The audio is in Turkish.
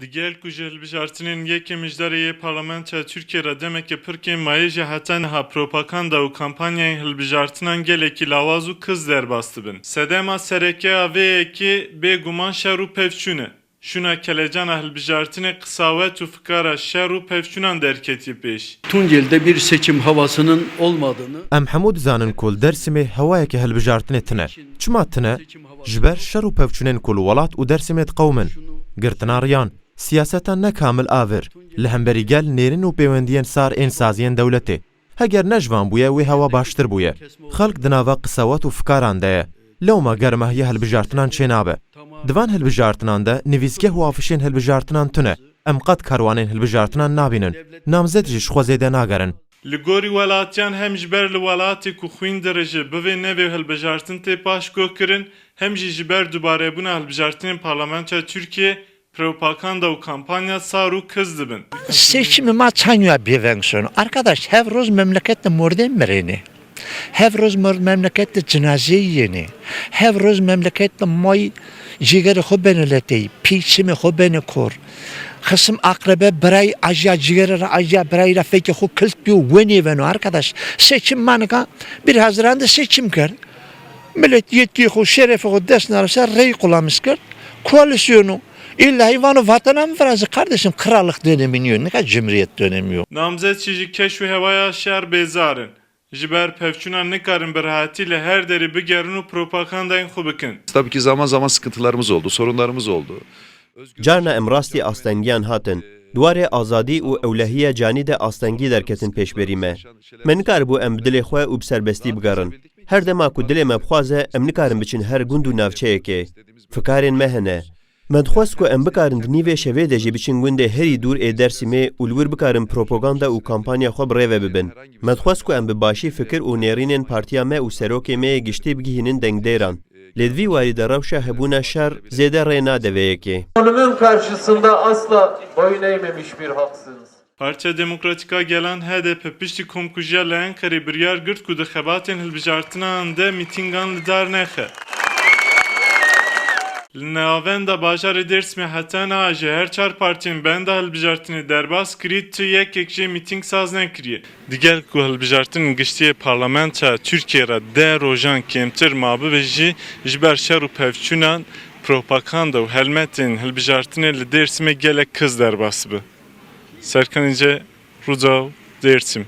Digel ku ji hilbijartinên yekê mijdarê parlamentoya Tirkiyeyê demek pirkên mayê ji heta niha propaganda û kampanyayên hilbijartinan gelekî lawaz û kiz derbas dibin. Sedema serekeya vê yekê bêguman şer û pevçûn e. Şuna kelecana hilbijartinê qisawet û fikara şer û pevçûnan derketiye pêş. Tunceli'de bir seçim havasının olmadığını Em hemû dizanin ku li Dêrsimê hewayekî hilbijartinê tune. Çima tune? Ji ber şer û pevçûnên ku li welat û Dêrsimê diqewmin. Girtina riyan, siyasetan nekamil avir, li hemberî gel nêrîn û pêwendiyên sar ên saziyên dewletê. Heger nejvan bûye wê hewa baştir bûye. Xelk di nava qisawet û fikaran de ye. Lewma germehiya hilbijartinan çê nabe. Divan hilbijartinan de nivîsgeh û afişên hilbijartinan tune. Em qet karwanên hilbijartinan nabînin. Namzet jî ji xwezê de nagerin. Li gorî welatiyan hem ji ber li welatê ku xwîn dirêje bivê nevê hilbijartin tê paşguh kirin, hem jî ji ber dubarebûna hilbijartinên parlamentoya Tirkiyeyê propaganda û kampanya sar û kiz dibin. Seçimi ma çanya bivenson. Arkadaş her roz memlekette morden mereni. Her roz memlekette cenazeyi yeni. Her roz memlekette may cigeri xubeneleti, piçimi xubeni kur. Kısım akrebe biray ajya cigeri ajya biray rafeki xu kilt biyo veni venu arkadaş. Seçim manıka bir Haziran'da seçim kır. Millet yetki xu şerefi xu desne arası rey kulamış kır. Koalisyonu İlla hayvanı vatana mı verazı kardeşim krallık dönemi yok. Ne kadar cumhuriyet dönemi yok. Namzet ji keşf û hewaya şer bêzarin. Ji ber pevçûnan nikarin bi rahatî her derê bigerin û propagandayên xwe bikin. Tabii ki zaman zaman sıkıntılarımız oldu, sorunlarımız oldu. Carna em rastî astengiyan hatin. Duwarê azadî û ewlehiya canî de astengî derketin pêşberî me. Me nikaribû em bi dilê xwe û bi serbestî bigerin. Her dema ku dilê me bixwaze em nikarin biçin her gund û navçeyekê. Fikarên me hene. Me dixwest ku em bikarin di nîvê şevê de jî biçin gundê herî dûr ê Dêrsimê û li wir bikarin propaganda û kampanya xwe bi rêve bibin. Me dixwest ku em bi başî fikir û nêrînên partiya me û serokê me yê giştî bigihînin dengdêran. Lê divî warî de rewşa hebûna şer zêde rê nade vê yekê. Kanunun karşısında asla boyun eğmemiş bir halksınız. Partiya Demokratîka gelen HDP piştî komkujiya li Enqerê biryar girt ku di xebatên hilbijartinan de mîtîngan li dar nexe. Li navenda bajarê Dêrsimê heta niha ji her çar partiyên benda hilbijartinê derbas kirî tu yekek jê mîtîng saz nekiriye. Digel ku hilbijartinên giştiyê parlamentoya Tirkiyeyê re deh rojan kêmtir mabibe jî ji ber şer û pevçûnan propaganda û helmetên hilbijartinê li Dêrsimê gelek kiz derbas dibe. Serkan İnce, Rûdaw, Dêrsim.